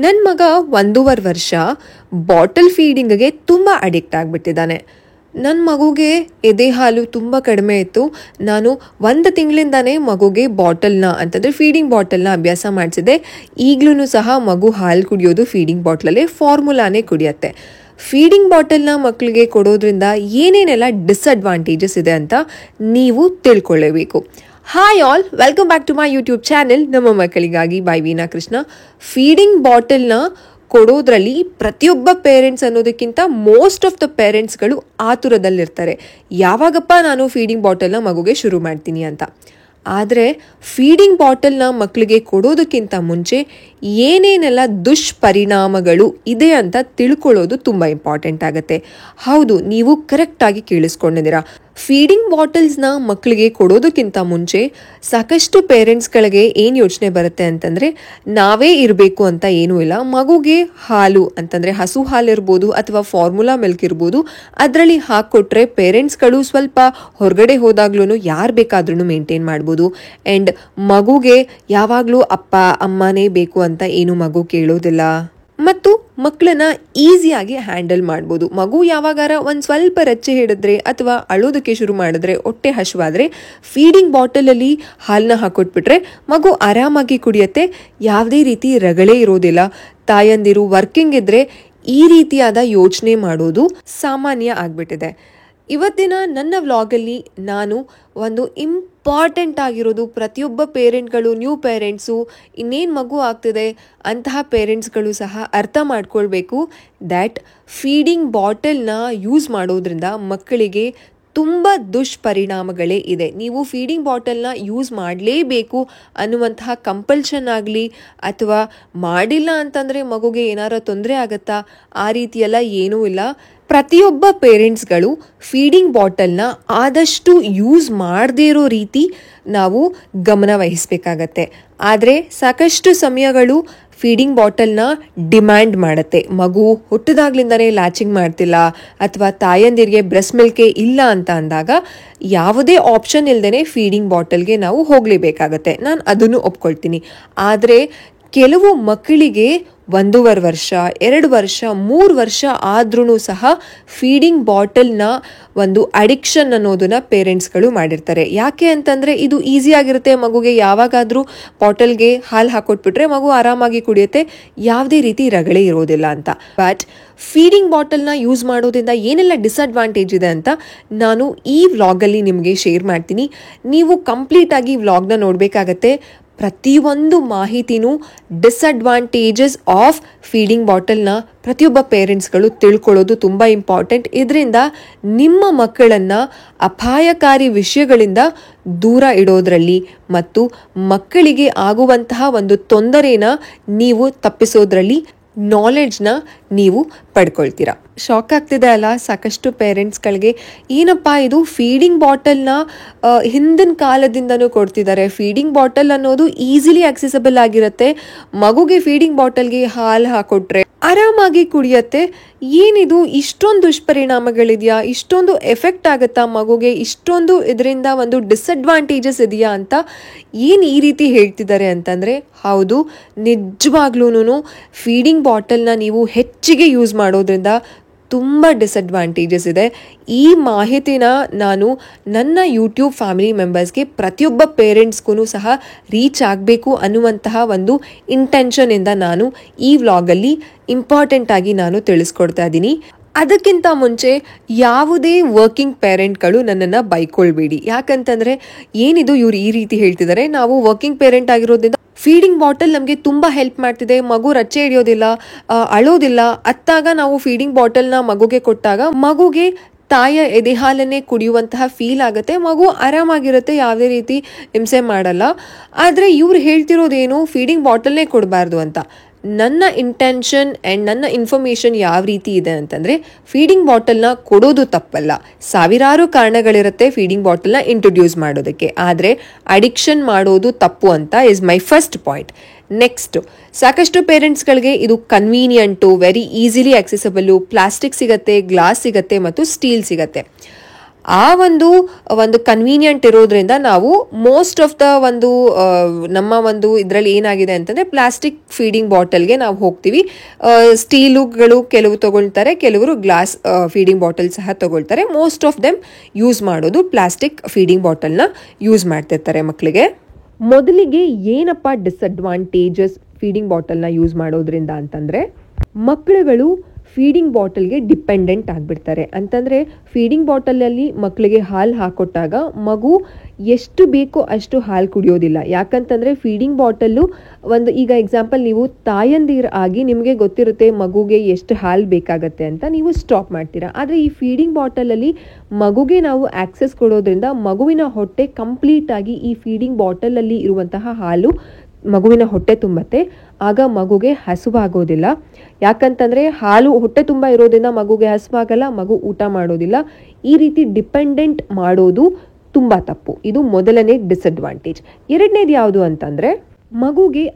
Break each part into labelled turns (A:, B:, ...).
A: ನನ್ನ ಮಗ 1.5 ವರ್ಷ ಬಾಟಲ್ ಫೀಡಿಂಗ್ಗೆ ತುಂಬ ಅಡಿಕ್ಟ್ ಆಗಿಬಿಟ್ಟಿದ್ದಾನೆ. ನನ್ನ ಮಗುಗೆ ಎದೆ ಹಾಲು ತುಂಬ ಕಡಿಮೆ ಇತ್ತು. ನಾನು 1 ತಿಂಗಳಿಂದಾನೇ ಮಗುಗೆ ಬಾಟಲ್ನ ಅಂತಂದರೆ ಫೀಡಿಂಗ್ ಬಾಟಲ್ನ ಅಭ್ಯಾಸ ಮಾಡಿಸಿದೆ. ಈಗಲೂ ಸಹ ಮಗು ಹಾಲು ಕುಡಿಯೋದು ಫೀಡಿಂಗ್ ಬಾಟ್ಲಲ್ಲೇ ಫಾರ್ಮುಲಾನೇ ಕುಡಿಯುತ್ತೆ. ಫೀಡಿಂಗ್ ಬಾಟಲ್ನ ಮಕ್ಕಳಿಗೆ ಕೊಡೋದ್ರಿಂದ ಏನೇನೆಲ್ಲ ಡಿಸ್ಅಡ್ವಾಂಟೇಜಸ್ ಇದೆ ಅಂತ ನೀವು ತಿಳ್ಕೊಳ್ಳೇಬೇಕು. Hi all, welcome back to my YouTube channel ನಮ್ಮ ಮಕ್ಕಳಿಗಾಗಿ ಬೈ ವೀಣಾ ಕೃಷ್ಣ. ಫೀಡಿಂಗ್ ಬಾಟಲ್ನ ಕೊಡೋದ್ರಲ್ಲಿ ಪ್ರತಿಯೊಬ್ಬ ಪೇರೆಂಟ್ಸ್ ಅನ್ನೋದಕ್ಕಿಂತ ಮೋಸ್ಟ್ ಆಫ್ ದ ಪೇರೆಂಟ್ಸ್ಗಳು ಆತುರದಲ್ಲಿರ್ತಾರೆ, ಯಾವಾಗಪ್ಪ ನಾನು ಫೀಡಿಂಗ್ ಬಾಟಲ್ನ ಮಗುಗೆ ಶುರು ಮಾಡ್ತೀನಿ ಅಂತ. ಆದರೆ ಫೀಡಿಂಗ್ ಬಾಟಲ್ನ ಮಕ್ಕಳಿಗೆ ಕೊಡೋದಕ್ಕಿಂತ ಮುಂಚೆ ಏನೇನೆಲ್ಲ ದುಷ್ಪರಿಣಾಮಗಳು ಇದೆ ಅಂತ ತಿಳ್ಕೊಳ್ಳೋದು ತುಂಬ ಇಂಪಾರ್ಟೆಂಟ್ ಆಗುತ್ತೆ. ಹೌದು, ನೀವು ಕರೆಕ್ಟಾಗಿ ಕೇಳಿಸ್ಕೊಂಡಿದ್ದೀರಾ. ಫೀಡಿಂಗ್ ಬಾಟಲ್ಸ್ನ ಮಕ್ಕಳಿಗೆ ಕೊಡೋದಕ್ಕಿಂತ ಮುಂಚೆ ಸಾಕಷ್ಟು ಪೇರೆಂಟ್ಸ್ಗಳಿಗೆ ಏನು ಯೋಚನೆ ಬರುತ್ತೆ ಅಂತಂದರೆ, ನಾವೇ ಇರಬೇಕು ಅಂತ ಏನೂ ಇಲ್ಲ, ಮಗುಗೆ ಹಾಲು ಅಂತಂದರೆ ಹಸು ಹಾಲಿರ್ಬೋದು ಅಥವಾ ಫಾರ್ಮುಲಾ ಮಿಲ್ಕ್ ಇರ್ಬೋದು, ಅದರಲ್ಲಿ ಹಾಕ್ಕೊಟ್ರೆ ಪೇರೆಂಟ್ಸ್ಗಳು ಸ್ವಲ್ಪ ಹೊರಗಡೆ ಹೋದಾಗ್ಲೂ ಯಾರು ಬೇಕಾದ್ರೂ ಮೇಂಟೈನ್ ಮಾಡ್ಬೋದು. ಆ್ಯಂಡ್ ಮಗುಗೆ ಯಾವಾಗಲೂ ಅಪ್ಪ ಅಮ್ಮನೇ ಬೇಕು ಅಂತ ಏನು ಮಗು ಕೇಳೋದಿಲ್ಲ ಮತ್ತು ಮಕ್ಕಳನ್ನ ಈಸಿಯಾಗಿ ಹ್ಯಾಂಡಲ್ ಮಾಡ್ಬೋದು. ಮಗು ಯಾವಾಗಾರ ಒಂದು ಸ್ವಲ್ಪ ರಚ್ಚೆ ಹಿಡಿದ್ರೆ ಅಥವಾ ಅಳೋದಕ್ಕೆ ಶುರು ಮಾಡಿದ್ರೆ, ಹೊಟ್ಟೆ ಹಸುವಾದರೆ ಫೀಡಿಂಗ್ ಬಾಟಲಲ್ಲಿ ಹಾಲನ್ನ ಹಾಕೊಟ್ಬಿಟ್ರೆ ಮಗು ಆರಾಮಾಗಿ ಕುಡಿಯುತ್ತೆ, ಯಾವುದೇ ರೀತಿ ರಗಳೆ ಇರೋದಿಲ್ಲ. ತಾಯಂದಿರು ವರ್ಕಿಂಗ್ ಇದ್ದರೆ ಈ ರೀತಿಯಾದ ಯೋಚನೆ ಮಾಡೋದು ಸಾಮಾನ್ಯ ಆಗಿಬಿಟ್ಟಿದೆ. ಇವತ್ತಿನ ನನ್ನ ವ್ಲಾಗಲ್ಲಿ ನಾನು ಒಂದು ಇಂಪಾರ್ಟೆಂಟ್ ಆಗಿರೋದು, ಪ್ರತಿಯೊಬ್ಬ ಪೇರೆಂಟ್ಗಳು, ನ್ಯೂ ಪೇರೆಂಟ್ಸು, ಇನ್ನೇನು ಮಗು ಆಗ್ತಿದೆ ಅಂತಹ ಪೇರೆಂಟ್ಸ್ಗಳು ಸಹ ಅರ್ಥ ಮಾಡ್ಕೊಳ್ಬೇಕು ದ್ಯಾಟ್ ಫೀಡಿಂಗ್ ಬಾಟಲ್ನ ಯೂಸ್ ಮಾಡೋದ್ರಿಂದ ಮಕ್ಕಳಿಗೆ ತುಂಬ ದುಷ್ಪರಿಣಾಮಗಳೇ ಇದೆ. ನೀವು ಫೀಡಿಂಗ್ ಬಾಟಲ್ನ ಯೂಸ್ ಮಾಡಲೇಬೇಕು ಅನ್ನುವಂತಹ ಕಂಪಲ್ಷನ್ ಆಗಲಿ ಅಥವಾ ಮಾಡಿಲ್ಲ ಅಂತಂದರೆ ಮಗುಗೆ ಏನಾರ ತೊಂದರೆ ಆಗುತ್ತಾ, ಆ ರೀತಿಯೆಲ್ಲ ಏನೂ ಇಲ್ಲ. ಪ್ರತಿಯೊಬ್ಬ ಪೇರೆಂಟ್ಸ್ಗಳು ಫೀಡಿಂಗ್ ಬಾಟಲ್ನ ಆದಷ್ಟು ಯೂಸ್ ಮಾಡದೇ ಇರೋ ರೀತಿ ನಾವು ಗಮನ ವಹಿಸಬೇಕಾಗತ್ತೆ. ಆದರೆ ಸಾಕಷ್ಟು ಸಮಯಗಳು ಫೀಡಿಂಗ್ ಬಾಟಲ್ನ ಡಿಮ್ಯಾಂಡ್ ಮಾಡುತ್ತೆ. ಮಗು ಹುಟ್ಟಿದಾಗ್ಲಿಂದನೇ ಲ್ಯಾಚಿಂಗ್ ಮಾಡ್ತಿಲ್ಲ ಅಥವಾ ತಾಯಂದಿರಿಗೆ ಬ್ರೆಸ್ಟ್ ಮಿಲ್ಕೇ ಇಲ್ಲ ಅಂತ ಅಂದಾಗ ಯಾವುದೇ ಆಪ್ಷನ್ ಇಲ್ಲದೇ ಫೀಡಿಂಗ್ ಬಾಟಲ್ಗೆ ನಾವು ಹೋಗಲೇಬೇಕಾಗತ್ತೆ. ನಾನು ಅದನ್ನು ಒಪ್ಕೊಳ್ತೀನಿ. ಆದರೆ ಕೆಲವು ಮಕ್ಕಳಿಗೆ 1.5 ವರ್ಷ, 2 ವರ್ಷ, 3 ವರ್ಷ ಆದ್ರೂ ಸಹ ಫೀಡಿಂಗ್ ಬಾಟಲ್ನ ಒಂದು ಅಡಿಕ್ಷನ್ ಅನ್ನೋದನ್ನ ಪೇರೆಂಟ್ಸ್ಗಳು ಮಾಡಿರ್ತಾರೆ. ಯಾಕೆ ಅಂತಂದರೆ ಇದು ಈಸಿಯಾಗಿರುತ್ತೆ, ಮಗುಗೆ ಯಾವಾಗಾದರೂ ಬಾಟಲ್ಗೆ ಹಾಲು ಹಾಕೊಟ್ಬಿಟ್ರೆ ಮಗು ಆರಾಮಾಗಿ ಕುಡಿಯುತ್ತೆ, ಯಾವುದೇ ರೀತಿ ರಗಳೆ ಇರೋದಿಲ್ಲ ಅಂತ. ಬಟ್ ಫೀಡಿಂಗ್ ಬಾಟಲ್ನ ಯೂಸ್ ಮಾಡೋದ್ರಿಂದ ಏನೆಲ್ಲ ಡಿಸ್ಅಡ್ವಾಂಟೇಜ್ ಇದೆ ಅಂತ ನಾನು ಈ ವ್ಲಾಗಲ್ಲಿ ನಿಮಗೆ ಶೇರ್ ಮಾಡ್ತೀನಿ. ನೀವು ಕಂಪ್ಲೀಟಾಗಿ ವ್ಲಾಗ್ನ ನೋಡಬೇಕಾಗತ್ತೆ. ಪ್ರತಿಯೊಂದು ಮಾಹಿತಿನೂ ಡಿಸ್ಅಡ್ವಾಂಟೇಜಸ್ ಆಫ್ ಫೀಡಿಂಗ್ ಬಾಟಲ್ನ ಪ್ರತಿಯೊಬ್ಬ ಪೇರೆಂಟ್ಸ್ಗಳು ತಿಳ್ಕೊಳ್ಳೋದು ತುಂಬ ಇಂಪಾರ್ಟೆಂಟ್. ಇದರಿಂದ ನಿಮ್ಮ ಮಕ್ಕಳನ್ನು ಅಪಾಯಕಾರಿ ವಿಷಯಗಳಿಂದ ದೂರ ಇಡೋದ್ರಲ್ಲಿ ಮತ್ತು ಮಕ್ಕಳಿಗೆ ಆಗುವಂತಹ ಒಂದು ತೊಂದರೆನ ನೀವು ತಪ್ಪಿಸೋದ್ರಲ್ಲಿ ನಾಲೆಡ್ಜ್ನ ನೀವು ಪಡ್ಕೊಳ್ತೀರಾ. ಶಾಕ್ ಆಗ್ತಿದೆ ಅಲ್ಲ ಸಾಕಷ್ಟು ಪೇರೆಂಟ್ಸ್ಗಳಿಗೆ, ಏನಪ್ಪ ಇದು ಫೀಡಿಂಗ್ ಬಾಟಲ್ನ ಹಿಂದಿನ ಕಾಲದಿಂದನೂ ಕೊಡ್ತಿದ್ದಾರೆ. ಫೀಡಿಂಗ್ ಬಾಟಲ್ ಅನ್ನೋದು ಈಸಿಲಿ ಆಕ್ಸೆಸಬಲ್ ಆಗಿರುತ್ತೆ, ಮಗುಗೆ ಫೀಡಿಂಗ್ ಬಾಟಲ್ಗೆ ಹಾಲು ಹಾಕೊಟ್ರೆ ಆರಾಮಾಗಿ ಕುಡಿಯತ್ತೆ. ಏನಿದು ಇಷ್ಟೊಂದು ದುಷ್ಪರಿಣಾಮಗಳಿದೆಯಾ, ಇಷ್ಟೊಂದು ಎಫೆಕ್ಟ್ ಆಗುತ್ತಾ ಮಗುಗೆ, ಇಷ್ಟೊಂದು ಇದರಿಂದ ಒಂದು ಡಿಸ್ಅಡ್ವಾಂಟೇಜಸ್ ಇದೆಯಾ ಅಂತ ಏನು ಈ ರೀತಿ ಹೇಳ್ತಿದ್ದಾರೆ ಅಂತಂದರೆ, ಹೌದು, ನಿಜವಾಗ್ಲೂ ಫೀಡಿಂಗ್ ಬಾಟಲ್ನ ನೀವು ಹೆಚ್ಚಿಗೆ ಯೂಸ್ ಮಾಡೋದ್ರಿಂದ ತುಂಬ ಡಿಸ್ಅಡ್ವಾಂಟೇಜಸ್ ಇದೆ. ಈ ಮಾಹಿತಿನ ನಾನು ನನ್ನ ಯೂಟ್ಯೂಬ್ ಫ್ಯಾಮಿಲಿ ಮೆಂಬರ್ಸ್ಗೆ, ಪ್ರತಿಯೊಬ್ಬ ಪೇರೆಂಟ್ಸ್ಗೂ ಸಹ ರೀಚ್ ಆಗಬೇಕು ಅನ್ನುವಂತಹ ಒಂದು ಇಂಟೆನ್ಷನಿಂದ ನಾನು ಈ ವ್ಲಾಗಲ್ಲಿ ಇಂಪಾರ್ಟೆಂಟ್ ಆಗಿ ನಾನು ತಿಳಿಸ್ಕೊಡ್ತಾ ಇದ್ದೀನಿ. ಅದಕ್ಕಿಂತ ಮುಂಚೆ ಯಾವುದೇ ವರ್ಕಿಂಗ್ ಪೇರೆಂಟ್ಗಳು ನನ್ನನ್ನು ಬೈಕೊಳ್ಬೇಡಿ. ಯಾಕಂತಂದರೆ ಏನಿದು ಇವ್ರು ಈ ರೀತಿ ಹೇಳ್ತಿದ್ದಾರೆ, ನಾವು ವರ್ಕಿಂಗ್ ಪೇರೆಂಟ್ ಆಗಿರೋದ್ರಿಂದ ಫೀಡಿಂಗ್ ಬಾಟಲ್ ನಮಗೆ ತುಂಬ ಹೆಲ್ಪ್ ಮಾಡ್ತಿದೆ, ಮಗು ರಚ್ಚೆ ಹಿಡಿಯೋದಿಲ್ಲ, ಅಳೋದಿಲ್ಲ, ಅತ್ತಾಗ ನಾವು ಫೀಡಿಂಗ್ ಬಾಟಲ್ನ ಮಗುಗೆ ಕೊಟ್ಟಾಗ ಮಗುಗೆ ತಾಯಿಯ ಎದೆ ಹಾಲನ್ನೇ ಕುಡಿಯುವಂತಹ ಫೀಲ್ ಆಗುತ್ತೆ, ಮಗು ಆರಾಮಾಗಿರುತ್ತೆ, ಯಾವುದೇ ರೀತಿ ಹಿಂಸೆ ಮಾಡಲ್ಲ. ಆದರೆ ಇವ್ರು ಹೇಳ್ತಿರೋದೇನು, ಫೀಡಿಂಗ್ ಬಾಟಲ್ನೇ ಕೊಡಬಾರ್ದು ಅಂತ. ನನ್ನ ಇಂಟೆನ್ಷನ್ ಆ್ಯಂಡ್ ನನ್ನ ಇನ್ಫಾರ್ಮೇಷನ್ ಯಾವ ರೀತಿ ಇದೆ ಅಂತಂದರೆ, ಫೀಡಿಂಗ್ ಬಾಟಲ್ನ ಕೊಡೋದು ತಪ್ಪಲ್ಲ, ಸಾವಿರಾರು ಕಾರಣಗಳಿರುತ್ತೆ ಫೀಡಿಂಗ್ ಬಾಟಲ್ನ ಇಂಟ್ರೊಡ್ಯೂಸ್ ಮಾಡೋದಕ್ಕೆ, ಆದರೆ ಅಡಿಕ್ಷನ್ ಮಾಡೋದು ತಪ್ಪು ಅಂತ is my first point. Next, ಸಾಕಷ್ಟು ಪೇರೆಂಟ್ಸ್ಗಳಿಗೆ ಇದು ಕನ್ವೀನಿಯಂಟು, ವೆರಿ ಈಸಿಲಿ ಆಕ್ಸೆಸಬಲ್ಲು, ಪ್ಲಾಸ್ಟಿಕ್ ಸಿಗತ್ತೆ, ಗ್ಲಾಸ್ ಸಿಗತ್ತೆ ಮತ್ತು ಸ್ಟೀಲ್ ಸಿಗತ್ತೆ. ಆ ಒಂದು ಒಂದು ಕನ್ವೀನಿಯಂಟ್ ಇರೋದ್ರಿಂದ ನಾವು ಮೋಸ್ಟ್ ಆಫ್ ದ ಒಂದು ನಮ್ಮ ಒಂದು ಇದರಲ್ಲಿ ಏನಾಗಿದೆ ಅಂತಂದರೆ ಪ್ಲಾಸ್ಟಿಕ್ ಫೀಡಿಂಗ್ ಬಾಟಲ್ಗೆ ನಾವು ಹೋಗ್ತೀವಿ. ಸ್ಟೀಲುಗಳು ಕೆಲವು ತಗೊಳ್ತಾರೆ, ಕೆಲವರು ಗ್ಲಾಸ್ ಫೀಡಿಂಗ್ ಬಾಟಲ್ ಸಹ ತಗೊಳ್ತಾರೆ. ಮೋಸ್ಟ್ ಆಫ್ ದೆಮ್ ಯೂಸ್ ಮಾಡೋದು ಪ್ಲಾಸ್ಟಿಕ್ ಫೀಡಿಂಗ್ ಬಾಟಲ್ನ ಯೂಸ್ ಮಾಡ್ತಿರ್ತಾರೆ ಮಕ್ಕಳಿಗೆ. ಮೊದಲಿಗೆ ಏನಪ್ಪ ಡಿಸ್ಅಡ್ವಾಂಟೇಜಸ್ ಫೀಡಿಂಗ್ ಬಾಟಲ್ನ ಯೂಸ್ ಮಾಡೋದ್ರಿಂದ ಅಂತಂದರೆ, ಮಕ್ಕಳುಗಳು ಫೀಡಿಂಗ್ ಬಾಟಲ್ಗೆ ಡಿಪೆಂಡೆಂಟ್ ಆಗಿಬಿಡ್ತಾರೆ. ಅಂತಂದರೆ ಫೀಡಿಂಗ್ ಬಾಟಲಲ್ಲಿ ಮಕ್ಕಳಿಗೆ ಹಾಲು ಹಾಕೊಟ್ಟಾಗ ಮಗು ಎಷ್ಟು ಬೇಕೋ ಅಷ್ಟು ಹಾಲು ಕುಡಿಯೋದಿಲ್ಲ. ಯಾಕಂತಂದರೆ ಫೀಡಿಂಗ್ ಬಾಟಲ್ಲು ಒಂದು, ಈಗ ಎಕ್ಸಾಂಪಲ್ ನೀವು ತಾಯಂದಿರ ಆಗಿ ನಿಮಗೆ ಗೊತ್ತಿರುತ್ತೆ ಮಗುಗೆ ಎಷ್ಟು ಹಾಲು ಬೇಕಾಗತ್ತೆ ಅಂತ, ನೀವು ಸ್ಟಾಪ್ ಮಾಡ್ತೀರಾ. ಆದರೆ ಈ ಫೀಡಿಂಗ್ ಬಾಟಲಲ್ಲಿ ಮಗುಗೆ ನಾವು ಆಕ್ಸೆಸ್ ಕೊಡೋದ್ರಿಂದ ಮಗುವಿನ ಹೊಟ್ಟೆ ಕಂಪ್ಲೀಟಾಗಿ ಈ ಫೀಡಿಂಗ್ ಬಾಟಲಲ್ಲಿ ಇರುವಂತಹ ಹಾಲು ಮಗುವಿನ ಹೊಟ್ಟೆ ತುಂಬತ್ತೆ. ಆಗ ಮಗುಗೆ ಹಸುವಾಗೋದಿಲ್ಲ. ಯಾಕಂತಂದರೆ ಹಾಲು ಹೊಟ್ಟೆ ತುಂಬ ಇರೋದ್ರಿಂದ ಮಗುಗೆ ಹಸುವಾಗಲ್ಲ, ಮಗು ಊಟ ಮಾಡೋದಿಲ್ಲ. ಈ ರೀತಿ ಡಿಪೆಂಡೆಂಟ್ ಮಾಡೋದು ತುಂಬ ತಪ್ಪು. ಇದು ಮೊದಲನೇ ಡಿಸ್ಅಡ್ವಾಂಟೇಜ್. ಎರಡನೇದು ಯಾವುದು ಅಂತಂದರೆ, ಮಗುಗೆ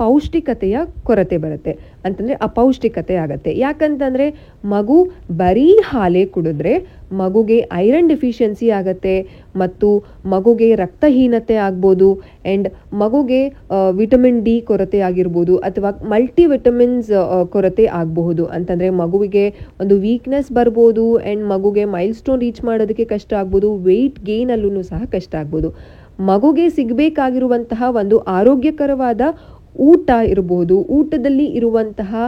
A: ಪೌಷ್ಟಿಕತೆಯ ಕೊರತೆ ಬರುತ್ತೆ. ಅಂತಂದರೆ ಅಪೌಷ್ಟಿಕತೆ ಆಗತ್ತೆ. ಯಾಕಂತಂದರೆ ಮಗು ಬರೀ ಹಾಲೇ ಕುಡಿದ್ರೆ ಮಗುಗೆ ಐರನ್ ಡೆಫಿಷಿಯನ್ಸಿ ಆಗತ್ತೆ, ಮತ್ತು ಮಗುಗೆ ರಕ್ತಹೀನತೆ ಆಗ್ಬೋದು, ಆ್ಯಂಡ್ ಮಗುಗೆ ವಿಟಮಿನ್ ಡಿ ಕೊರತೆ ಆಗಿರ್ಬೋದು, ಅಥವಾ ಮಲ್ಟಿ ವಿಟಮಿನ್ಸ್ ಕೊರತೆ ಆಗಬಹುದು. ಅಂತಂದರೆ ಮಗುವಿಗೆ ಒಂದು ವೀಕ್ನೆಸ್ ಬರ್ಬೋದು, ಆ್ಯಂಡ್ ಮಗುಗೆ ಮೈಲ್ ಸ್ಟೋನ್ ರೀಚ್ ಮಾಡೋದಕ್ಕೆ ಕಷ್ಟ ಆಗ್ಬೋದು, ವೆಯ್ಟ್ ಗೇನಲ್ಲೂ ಸಹ ಕಷ್ಟ ಆಗ್ಬೋದು. ಮಗುಗೆ ಸಿಗಬೇಕಾಗಿರುವಂತಹ ಒಂದು ಆರೋಗ್ಯಕರವಾದ ಊಟ ಇರಬಹುದು, ಊಟದಲ್ಲಿ ಇರುವಂತಹ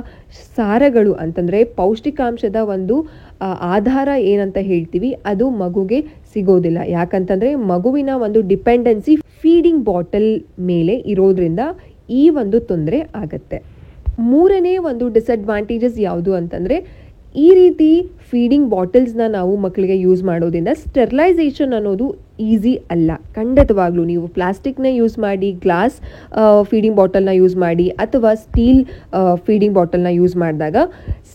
A: ಸಾರಗಳು ಅಂತಂದರೆ ಪೌಷ್ಟಿಕಾಂಶದ ಒಂದು ಆಧಾರ ಏನಂತ ಹೇಳ್ತೀವಿ, ಅದು ಮಗುಗೆ ಸಿಗೋದಿಲ್ಲ. ಯಾಕಂತಂದರೆ ಮಗುವಿನ ಒಂದು ಡಿಪೆಂಡೆನ್ಸಿ ಫೀಡಿಂಗ್ ಬಾಟಲ್ ಮೇಲೆ ಇರೋದ್ರಿಂದ ಈ ಒಂದು ತೊಂದರೆ ಆಗತ್ತೆ. ಮೂರನೇ ಒಂದು ಡಿಸ್ಅಡ್ವಾಂಟೇಜಸ್ ಯಾವುದು ಅಂತಂದರೆ, ಈ ರೀತಿ ಫೀಡಿಂಗ್ ಬಾಟಲ್ಸ್ನ ನಾವು ಮಕ್ಕಳಿಗೆ ಯೂಸ್ ಮಾಡೋದ್ರಿಂದ ಸ್ಟೆರಿಲೈಸೇಷನ್ ಅನ್ನೋದು ಈಸಿ ಅಲ್ಲ. ಖಂಡಿತವಾಗ್ಲೂ ನೀವು ಪ್ಲಾಸ್ಟಿಕ್ನ ಯೂಸ್ ಮಾಡಿ, ಗ್ಲಾಸ್ ಫೀಡಿಂಗ್ ಬಾಟಲ್ನ ಯೂಸ್ ಮಾಡಿ, ಅಥವಾ ಸ್ಟೀಲ್ ಫೀಡಿಂಗ್ ಬಾಟಲ್ನ ಯೂಸ್ ಮಾಡಿದಾಗ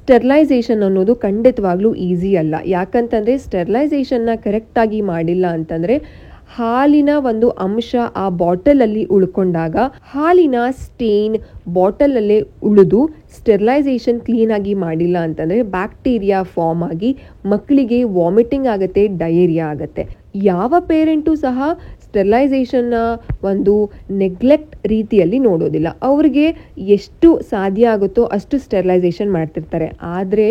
A: ಸ್ಟೆರಿಲೈಸೇಷನ್ ಅನ್ನೋದು ಖಂಡಿತವಾಗ್ಲೂ ಈಸಿ ಅಲ್ಲ. ಯಾಕಂತಂದರೆ ಸ್ಟೆರಿಲೈಸೇಷನ್ನ ಕರೆಕ್ಟಾಗಿ ಮಾಡಿಲ್ಲ ಅಂತಂದರೆ ಹಾಲಿನ ಒಂದು ಅಂಶ ಆ ಬಾಟಲಲ್ಲಿ ಉಳ್ಕೊಂಡಾಗ ಹಾಲಿನ ಸ್ಟೇನ್ ಬಾಟಲಲ್ಲೇ ಉಳಿದು ಸ್ಟೆರಿಲೈಸೇಷನ್ ಕ್ಲೀನಾಗಿ ಮಾಡಿಲ್ಲ ಅಂತಂದರೆ ಬ್ಯಾಕ್ಟೀರಿಯಾ ಫಾರ್ಮ್ ಆಗಿ ಮಕ್ಕಳಿಗೆ ವಾಮಿಟಿಂಗ್ ಆಗುತ್ತೆ, ಡಯೇರಿಯಾ ಆಗುತ್ತೆ. ಯಾವ ಪೇರೆಂಟು ಸಹ ಸ್ಟೆರಿಲೈಸೇಷನ್ನ ಒಂದು ನೆಗ್ಲೆಕ್ಟ್ ರೀತಿಯಲ್ಲಿ ನೋಡೋದಿಲ್ಲ. ಅವ್ರಿಗೆ ಎಷ್ಟು ಸಾಧ್ಯ ಆಗುತ್ತೋ ಅಷ್ಟು ಸ್ಟೆರಿಲೈಸೇಷನ್ ಮಾಡ್ತಿರ್ತಾರೆ. ಆದರೆ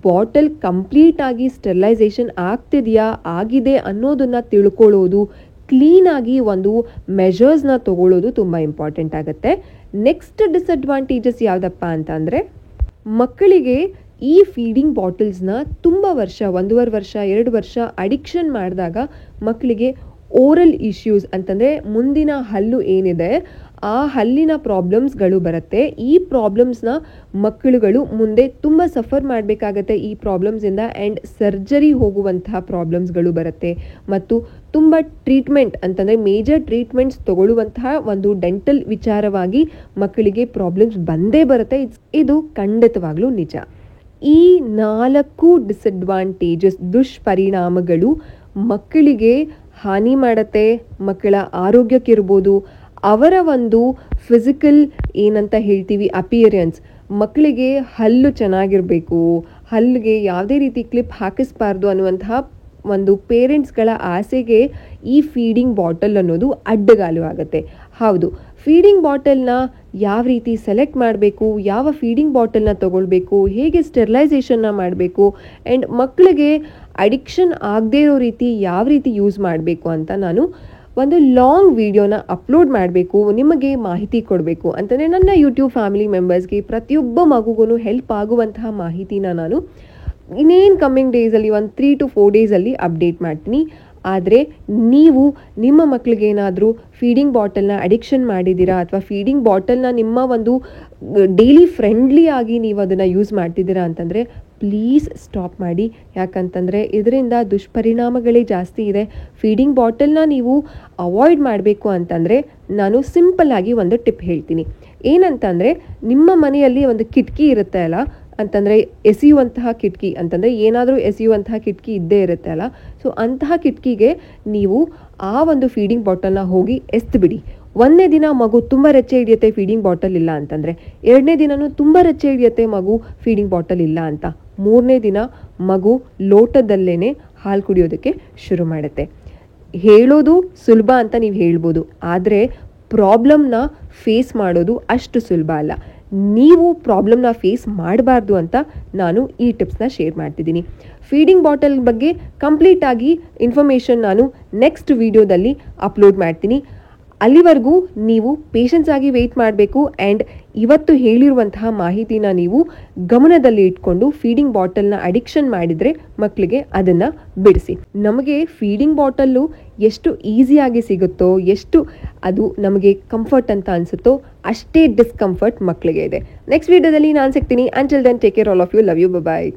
A: ಬಾಟಲ್ ಕಂಪ್ಲೀಟಾಗಿ ಸ್ಟೆರಿಲೈಸೇಷನ್ ಆಗ್ತಿದೆಯಾ, ಆಗಿದೆ ಅನ್ನೋದನ್ನು ತಿಳ್ಕೊಳ್ಳೋದು, ಕ್ಲೀನಾಗಿ ಒಂದು ಮೆಷರ್ಸ್ನ ತಗೊಳ್ಳೋದು ತುಂಬ ಇಂಪಾರ್ಟೆಂಟ್ ಆಗುತ್ತೆ. ನೆಕ್ಸ್ಟ್ ಡಿಸ್ಅಡ್ವಾಂಟೇಜಸ್ ಯಾವುದಪ್ಪ ಅಂತಂದರೆ, ಮಕ್ಕಳಿಗೆ ಈ ಫೀಡಿಂಗ್ ಬಾಟಲ್ಸ್ನ ತುಂಬ ವರ್ಷ, 1.5 ವರ್ಷ 2 ವರ್ಷ ಅಡಿಕ್ಷನ್ ಮಾಡಿದಾಗ ಮಕ್ಕಳಿಗೆ ಓರಲ್ ಇಶ್ಯೂಸ್ ಅಂತಂದರೆ ಮುಂದಿನ ಹಲ್ಲು ಏನಿದೆ ಆ ಹಲ್ಲಿನ ಪ್ರಾಬ್ಲಮ್ಸ್ಗಳು ಬರುತ್ತೆ. ಈ ಪ್ರಾಬ್ಲಮ್ಸ್ನ ಮಕ್ಕಳುಗಳು ಮುಂದೆ ತುಂಬ ಸಫರ್ ಮಾಡಬೇಕಾಗತ್ತೆ ಈ ಪ್ರಾಬ್ಲಮ್ಸಿಂದ, ಆ್ಯಂಡ್ ಸರ್ಜರಿ ಹೋಗುವಂತಹ ಪ್ರಾಬ್ಲಮ್ಸ್ಗಳು ಬರುತ್ತೆ. ಮತ್ತು ತುಂಬ ಟ್ರೀಟ್ಮೆಂಟ್ ಅಂತಂದರೆ ಮೇಜರ್ ಟ್ರೀಟ್ಮೆಂಟ್ಸ್ ತಗೊಳ್ಳುವಂತಹ ಒಂದು ಡೆಂಟಲ್ ವಿಚಾರವಾಗಿ ಮಕ್ಕಳಿಗೆ ಪ್ರಾಬ್ಲಮ್ಸ್ ಬಂದೇ ಬರುತ್ತೆ. ಇದು ಖಂಡಿತವಾಗ್ಲೂ ನಿಜ. ಈ 4 ಡಿಸ್ಅಡ್ವಾಂಟೇಜಸ್, ದುಷ್ಪರಿಣಾಮಗಳು ಮಕ್ಕಳಿಗೆ ಹಾನಿ ಮಾಡುತ್ತೆ. ಮಕ್ಕಳ ಆರೋಗ್ಯಕ್ಕಿರ್ಬೋದು, ಅವರ ಒಂದು ಫಿಸಿಕಲ್ ಏನಂತ ಹೇಳ್ತೀವಿ ಅಪಿಯರೆನ್ಸ್, ಮಕ್ಕಳಿಗೆ ಹಲ್ಲು ಚೆನ್ನಾಗಿರಬೇಕು, ಹಲ್ಲಿಗೆ ಯಾವುದೇ ರೀತಿ ಕ್ಲಿಪ್ ಹಾಕಿಸ್ಬಾರ್ದು ಅನ್ನುವಂತಹ ಒಂದು ಪೇರೆಂಟ್ಸ್ಗಳ ಆಸೆಗೆ ಈ ಫೀಡಿಂಗ್ ಬಾಟಲ್ ಅನ್ನೋದು ಅಡ್ಡಗಾಲು ಆಗುತ್ತೆ. ಹೌದು, ಫೀಡಿಂಗ್ ಬಾಟಲ್ನ ಯಾವ ರೀತಿ ಸೆಲೆಕ್ಟ್ ಮಾಡಬೇಕು, ಯಾವ ಫೀಡಿಂಗ್ ಬಾಟಲ್ನ ತಗೊಳ್ಬೇಕು, ಹೇಗೆ ಸ್ಟೆರಿಲೈಸೇಷನ್ನ ಮಾಡಬೇಕು, ಆ್ಯಂಡ್ ಮಕ್ಕಳಿಗೆ ಅಡಿಕ್ಷನ್ ಆಗದೇ ಇರೋ ರೀತಿ ಯಾವ ರೀತಿ ಯೂಸ್ ಮಾಡಬೇಕು ಅಂತ ನಾನು ಒಂದು ಲಾಂಗ್ ವಿಡಿಯೋನ ಅಪ್ಲೋಡ್ ಮಾಡಬೇಕು, ನಿಮಗೆ ಮಾಹಿತಿ ಕೊಡಬೇಕು ಅಂತಂದರೆ ನನ್ನ ಯೂಟ್ಯೂಬ್ ಫ್ಯಾಮಿಲಿ ಮೆಂಬರ್ಸ್ಗೆ ಪ್ರತಿಯೊಬ್ಬ ಮಗುಗೂ ಹೆಲ್ಪ್ ಆಗುವಂತಹ ಮಾಹಿತಿನ ನಾನು ಇನ್ನೇನು ಕಮ್ಮಿಂಗ್ ಡೇಸಲ್ಲಿ ಒಂದು 3 to 4 ಡೇಸಲ್ಲಿ ಅಪ್ಡೇಟ್ ಮಾಡ್ತೀನಿ. ಆದರೆ ನೀವು ನಿಮ್ಮ ಮಕ್ಕಳಿಗೆ ಏನಾದರೂ ಫೀಡಿಂಗ್ ಬಾಟಲ್ನ ಅಡಿಕ್ಷನ್ ಮಾಡಿದ್ದೀರಾ, ಅಥವಾ ಫೀಡಿಂಗ್ ಬಾಟಲ್ನ ನಿಮ್ಮ ಒಂದು ಡೈಲಿ ಫ್ರೆಂಡ್ಲಿ ಆಗಿ ನೀವು ಅದನ್ನು ಯೂಸ್ ಮಾಡ್ತಿದ್ದೀರಾ ಅಂತಂದರೆ ಪ್ಲೀಸ್ ಸ್ಟಾಪ್ ಮಾಡಿ. ಯಾಕಂತಂದರೆ ಇದರಿಂದ ದುಷ್ಪರಿಣಾಮಗಳೇ ಜಾಸ್ತಿ ಇದೆ. ಫೀಡಿಂಗ್ ಬಾಟಲ್ನ ನೀವು ಅವಾಯ್ಡ್ ಮಾಡಬೇಕು ಅಂತಂದರೆ ನಾನು ಸಿಂಪಲ್ಲಾಗಿ ಒಂದು ಟಿಪ್ ಹೇಳ್ತೀನಿ. ಏನಂತಂದರೆ, ನಿಮ್ಮ ಮನೆಯಲ್ಲಿ ಒಂದು ಕಿಟಕಿ ಇರುತ್ತೆ ಅಲ್ಲ, ಅಂತಂದರೆ ಎಸೆಯುವಂತಹ ಕಿಟಕಿ, ಅಂತಂದರೆ ಏನಾದರೂ ಎಸೆಯುವಂತಹ ಕಿಟಕಿ ಇದ್ದೇ ಇರುತ್ತೆ ಅಲ್ಲ, ಸೊ ಅಂತಹ ಕಿಟಕಿಗೆ ನೀವು ಆ ಒಂದು ಫೀಡಿಂಗ್ ಬಾಟಲ್ನ ಹೋಗಿ ಎಸ್ದುಬಿಡಿ. 1ನೇ ದಿನ ಮಗು ತುಂಬ ರಚ್ಚೆ ಹಿಡಿಯುತ್ತೆ ಫೀಡಿಂಗ್ ಬಾಟಲ್ ಇಲ್ಲ ಅಂತಂದರೆ, 2ನೇ ದಿನವೂ ತುಂಬ ರಚ್ಚೆ ಹಿಡಿಯುತ್ತೆ ಮಗು ಫೀಡಿಂಗ್ ಬಾಟಲ್ ಇಲ್ಲ ಅಂತ, 3ನೇ ದಿನ ಮಗು ಲೋಟದಲ್ಲೇ ಹಾಲು ಕುಡಿಯೋದಕ್ಕೆ ಶುರು ಮಾಡುತ್ತೆ. ಹೇಳೋದು ಸುಲಭ ಅಂತ ನೀವು ಹೇಳ್ಬೋದು, ಆದರೆ ಪ್ರಾಬ್ಲಮ್ನ ಫೇಸ್ ಮಾಡೋದು ಅಷ್ಟು ಸುಲಭ ಅಲ್ಲ. ನೀವು ಪ್ರಾಬ್ಲಮ್ನ ಫೇಸ್ ಮಾಡಬಾರ್ದು ಅಂತ ನಾನು ಈ ಟಿಪ್ಸ್ನ ಶೇರ್ ಮಾಡ್ತಿದ್ದೀನಿ. ಫೀಡಿಂಗ್ ಬಾಟಲ್ ಬಗ್ಗೆ ಕಂಪ್ಲೀಟಾಗಿ ಇನ್ಫಾರ್ಮೇಷನ್ ನಾನು ನೆಕ್ಸ್ಟ್ ವಿಡಿಯೋದಲ್ಲಿ ಅಪ್ಲೋಡ್ ಮಾಡ್ತೀನಿ. ಅಲ್ಲಿವರೆಗೂ ನೀವು ಪೇಷನ್ಸ್ ಆಗಿ ವೆಯ್ಟ್ ಮಾಡಬೇಕು. ಆ್ಯಂಡ್ ಇವತ್ತು ಹೇಳಿರುವಂತಹ ಮಾಹಿತಿನ ನೀವು ಗಮನದಲ್ಲಿ ಇಟ್ಕೊಂಡು ಫೀಡಿಂಗ್ ಬಾಟಲ್ನ ಅಡಿಕ್ಷನ್ ಮಾಡಿದರೆ ಮಕ್ಕಳಿಗೆ ಅದನ್ನು ಬಿಡಿಸಿ. ನಮಗೆ ಫೀಡಿಂಗ್ ಬಾಟಲ್ಲು ಎಷ್ಟು ಈಸಿಯಾಗಿ ಸಿಗುತ್ತೋ, ಎಷ್ಟು ಅದು ನಮಗೆ ಕಂಫರ್ಟ್ ಅಂತ ಅನಿಸುತ್ತೋ, ಅಷ್ಟೇ ಡಿಸ್ಕಂಫರ್ಟ್ ಮಕ್ಕಳಿಗೆ ಇದೆ. ನೆಕ್ಸ್ಟ್ ವಿಡಿಯೋದಲ್ಲಿ ನಾನು ಸಿಗ್ತೀನಿ. Until then take care all of you. Love you. Bye.